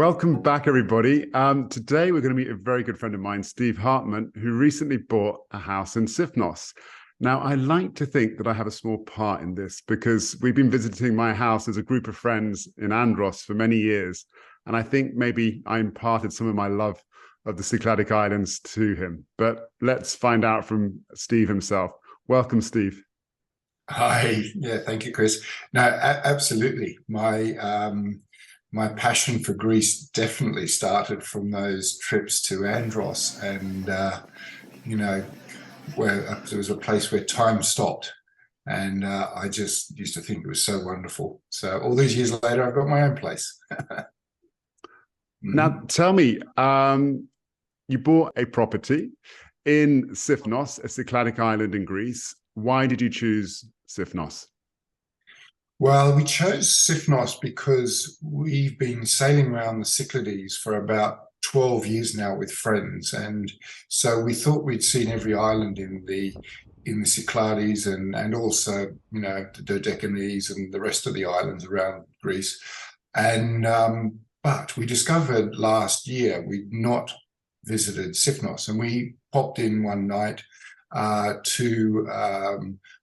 Welcome back, everybody. Today, we're going to meet a very good friend of mine, Steve Hartman, who recently bought a house in Sifnos. Now, I like to think that I have a small part in this because we've been visiting my house as a group of friends in Andros for many years. And I think maybe I imparted some of my love of the Cycladic Islands to him. But let's find out from Steve himself. Welcome, Steve. Hi, yeah, thank you, Chris. No, absolutely. My passion for Greece definitely started from those trips to Andros, and you know, where there was a place where time stopped, and I just used to think it was so wonderful. So all these years later, I've got my own place. Now, tell me, you bought a property in Sifnos, a Cycladic island in Greece. Why did you choose Sifnos? Well, we chose Sifnos because we've been sailing around the Cyclades for about 12 years now with friends, and so we thought we'd seen every island in the Cyclades and also, you know, the Dodecanese and the rest of the islands around Greece. And but we discovered last year we'd not visited Sifnos, and we popped in one night to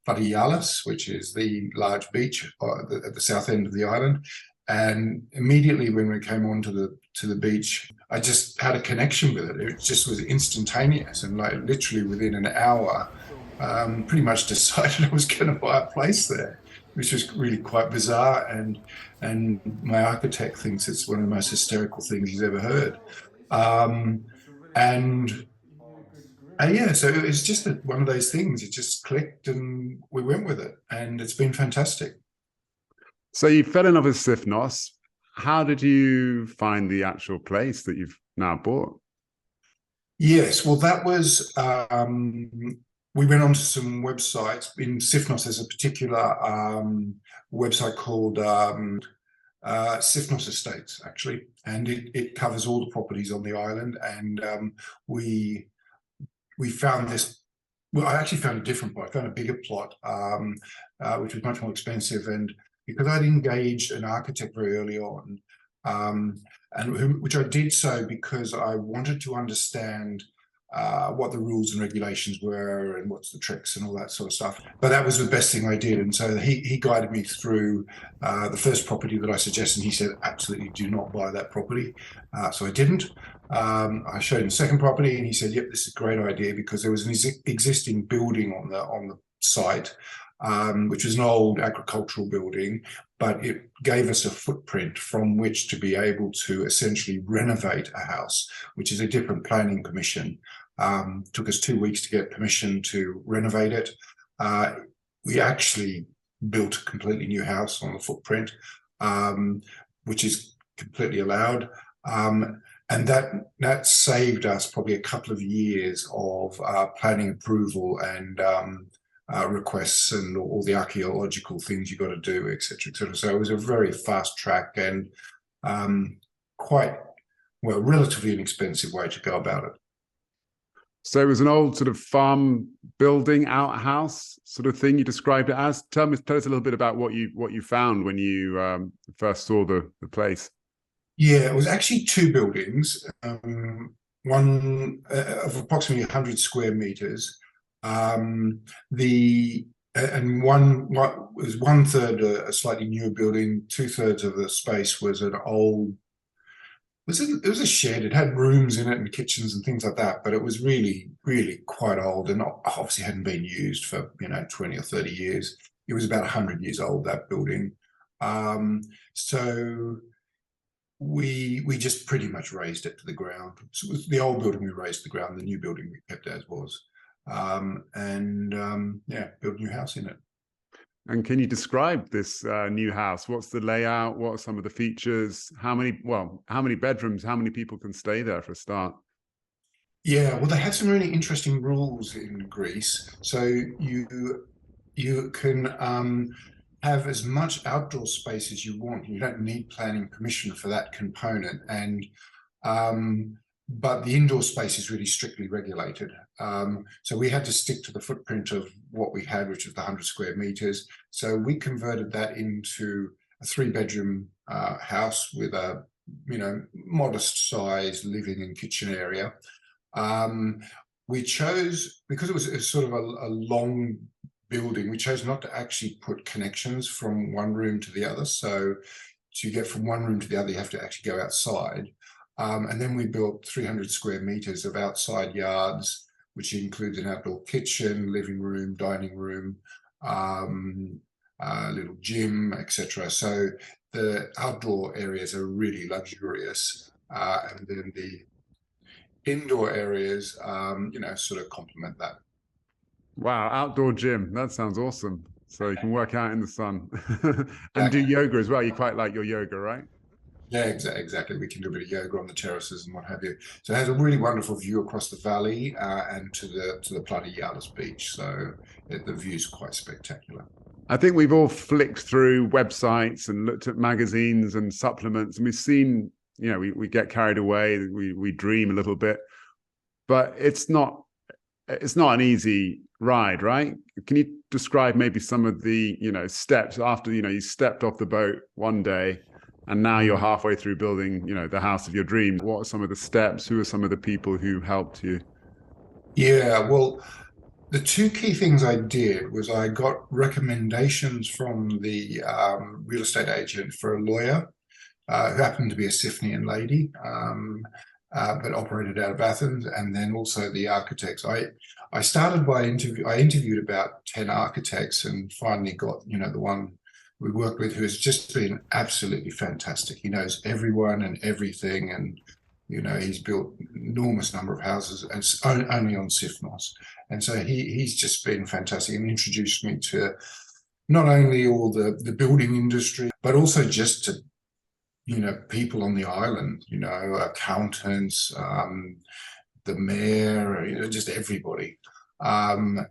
Idyllic, which is the large beach at the south end of the island. And immediately when we came onto the beach, I just had a connection with it. It just was instantaneous, and like literally within an hour, pretty much decided I was going to buy a place there, which was really quite bizarre. And my architect thinks it's one of the most hysterical things he's ever heard. Yeah, so it's just one of those things. It just clicked and we went with it, and it's been fantastic. So you fell in love with Sifnos. How did you find the actual place that you've now bought? Yes, well, that was, we went onto some websites. In Sifnos, there's a particular website called Sifnos Estates, actually, and it covers all the properties on the island. And we found this. Well, I actually found a different plot. I found a bigger plot, which was much more expensive. And because I'd engaged an architect very early on, which I did so because I wanted to understand what the rules and regulations were and what's the tricks and all that sort of stuff. But that was the best thing I did. And so he guided me through the first property that I suggested. He said, absolutely do not buy that property. So I didn't. I showed him the second property, and he said, yep, this is a great idea, because there was an existing building on the site, which was an old agricultural building, but it gave us a footprint from which to be able to essentially renovate a house, which is a different planning permission. Took us 2 weeks to get permission to renovate it. We actually built a completely new house on the footprint, which is completely allowed. And that saved us probably a couple of years of planning approval and requests and all the archaeological things you got to do, etc., etc. So it was a very fast track and quite, well, relatively inexpensive way to go about it. So it was an old sort of farm building, outhouse sort of thing you described it as. Tell us a little bit about what you found when you first saw the place. Yeah, it was actually two buildings, one of approximately 100 square meters. And one was 1/3 a slightly newer building. 2/3 of the space was an old. It was a shed. It had rooms in it and kitchens and things like that, but it was really, really quite old, and obviously hadn't been used for 20 or 30 years. It was about 100 years old, that building. So we just pretty much razed it to the ground. So it was the old building we razed to the ground. The new building we kept as was. Yeah, build a new house in it. And can you describe this new house? What's the layout? What are some of the features? How many bedrooms? How many people can stay there for a start? Yeah, well, they have some really interesting rules in Greece. So you can have as much outdoor space as you want. You don't need planning permission for that component. And but the indoor space is really strictly regulated. So we had to stick to the footprint of what we had, which was the 100 square meters. So we converted that into a 3-bedroom house with a modest size living and kitchen area. We chose, because it was sort of a long building, we chose not to actually put connections from one room to the other. So to get from one room to the other, you have to actually go outside. And then we built 300 square meters of outside yards, which includes an outdoor kitchen, living room, dining room, little gym, etc. So the outdoor areas are really luxurious, and then the indoor areas, sort of complement that. Wow, outdoor gym. That sounds awesome. So you can work out in the sun and do yoga as well. You quite like your yoga, right? Yeah, exactly. We can do a bit of yoga on the terraces and what have you. So it has a really wonderful view across the valley and to the Playa Yalas beach. So the view's quite spectacular. I think we've all flicked through websites and looked at magazines and supplements, and we've seen, we get carried away, we dream a little bit, but it's not an easy ride, right? Can you describe maybe some of the, steps after, you stepped off the boat one day and now you're halfway through building, the house of your dreams? What are some of the steps? Who are some of the people who helped you? Yeah, well, the two key things I did was I got recommendations from the real estate agent for a lawyer who happened to be a Sifnian lady, but operated out of Athens, and then also the architects. I started by I interviewed about 10 architects and finally got, the one we worked with who has just been absolutely fantastic. He knows everyone and everything, and he's built enormous number of houses and only on Sifnos. And so he's just been fantastic and introduced me to not only all the building industry, but also just to, people on the island, accountants, the mayor, just everybody. And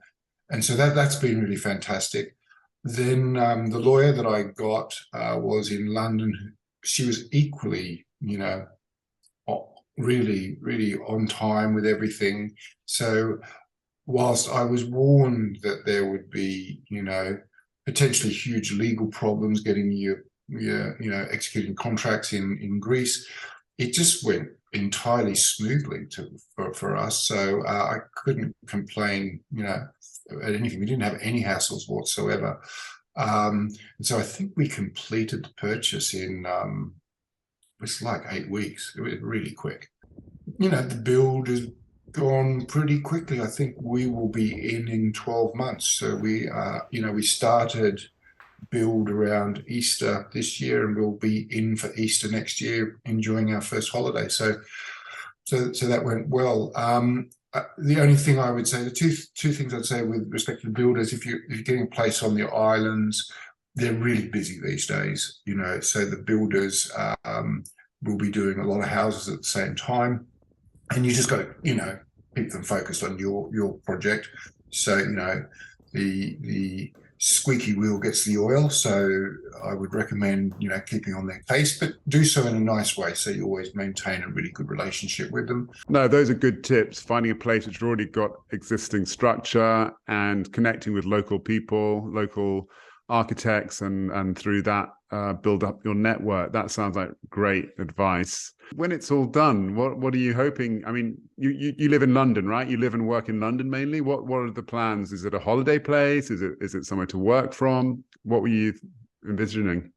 so that's been really fantastic. Then the lawyer that I got was in London. She was equally, really, really on time with everything. So whilst I was warned that there would be, potentially huge legal problems getting executing contracts in Greece, it just went entirely smoothly for us. So I couldn't complain, at anything. We didn't have any hassles whatsoever. And so I think we completed the purchase in it's like 8 weeks. It was really quick. The build has gone pretty quickly. I think we will be in 12 months. So we started build around Easter this year, and we'll be in for Easter next year, enjoying our first holiday. So that went well. The only thing I would say, the two things I'd say with respect to builders, if you're getting a place on the islands, they're really busy these days. So the builders will be doing a lot of houses at the same time, and you just got to keep them focused on your project. So the squeaky wheel gets the oil. So I would recommend, keeping on their case, but do so in a nice way so you always maintain a really good relationship with them. No, those are good tips. Finding a place which has already got existing structure and connecting with local people, local architects, and through that build up your network. That sounds like great advice. When it's all done, what are you hoping? I mean, you live in London, right? You live and work in London mainly. What are the plans? Is it a holiday place? Is it somewhere to work from? What were you envisioning?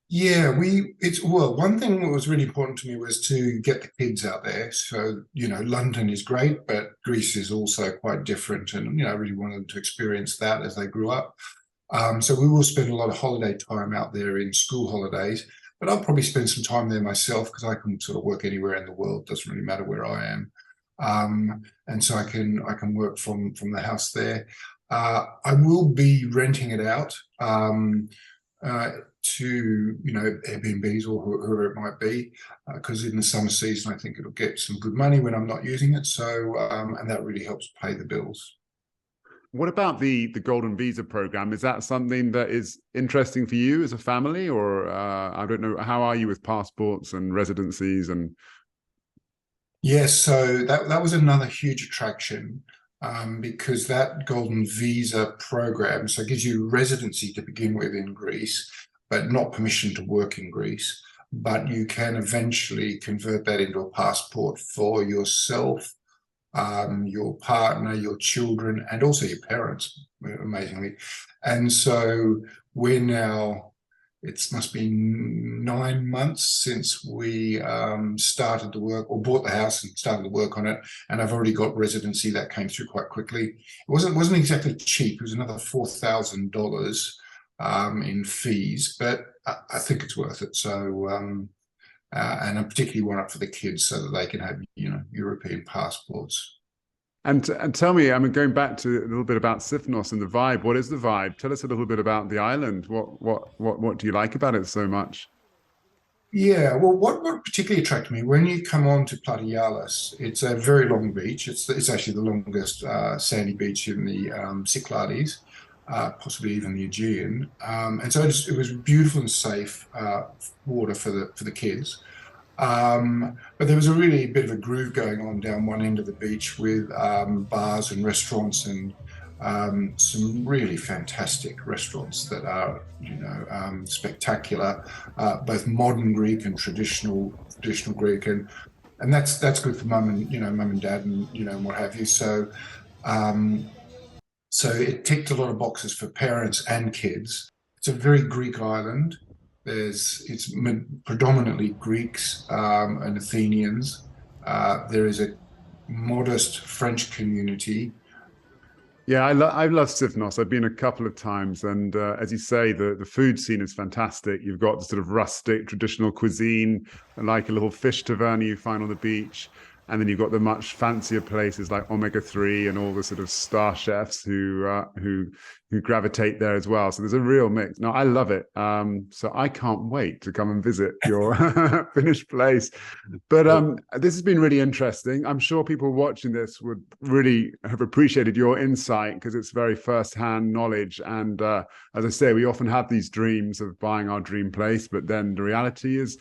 Yeah, one thing that was really important to me was to get the kids out there. So, London is great, but Greece is also quite different. And, I really wanted them to experience that as they grew up. So we will spend a lot of holiday time out there in school holidays, but I'll probably spend some time there myself because I can sort of work anywhere in the world. Doesn't really matter where I am. And so I can work from the house there. I will be renting it out to Airbnbs or whoever it might be, because in the summer season I think it'll get some good money when I'm not using it. So and that really helps pay the bills. What about the Golden Visa program? Is that something that is interesting for you as a family, or I don't know, how are you with passports and residencies? And yes, so that was another huge attraction, because that Golden Visa program, so it gives you residency to begin with in Greece, but not permission to work in Greece. but you can eventually convert that into a passport for yourself, your partner, your children, and also your parents, amazingly. And so we're now, it must be 9 months since we started the work, or bought the house and started the work on it, and I've already got residency. That came through quite quickly. It wasn't exactly cheap. It was another $4,000 in fees, but I think it's worth it. So and I particularly want it for the kids so that they can have, European passports. And tell me, I mean, going back to a little bit about Sifnos and the vibe. What is the vibe? Tell us a little bit about the island. What do you like about it so much? Yeah, well, what particularly attracted me when you come on to Platyales, it's a very long beach. It's actually the longest sandy beach in the Cyclades, possibly even the Aegean. And so it was beautiful and safe water for the kids. But there was a really bit of a groove going on down one end of the beach with bars and restaurants, and some really fantastic restaurants that are, spectacular, both modern Greek and traditional Greek, and that's good for mum and dad, and what have you. So so it ticked a lot of boxes for parents and kids. It's a very Greek island. It's predominantly Greeks and Athenians. There is a modest French community. Yeah, I love Sifnos. I've been a couple of times, and as you say, the food scene is fantastic. You've got the sort of rustic traditional cuisine, like a little fish taverna you find on the beach, and then you've got the much fancier places like Omega 3 and all the sort of star chefs who gravitate there as well. So there's a real mix. No, I love it. So I can't wait to come and visit your finished place. But this has been really interesting. I'm sure people watching this would really have appreciated your insight, because it's very first-hand knowledge. And as I say, we often have these dreams of buying our dream place, but then the reality is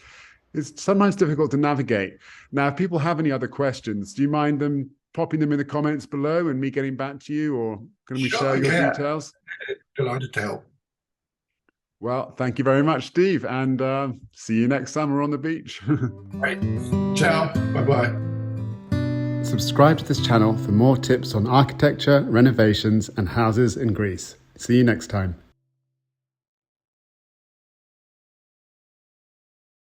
it's sometimes difficult to navigate. Now, if people have any other questions, do you mind them popping them in the comments below and me getting back to you, or can we share your details? Delighted to help. Well, thank you very much, Steve, and see you next summer on the beach. Right. Ciao. Bye-bye. Subscribe to this channel for more tips on architecture, renovations, and houses in Greece. See you next time.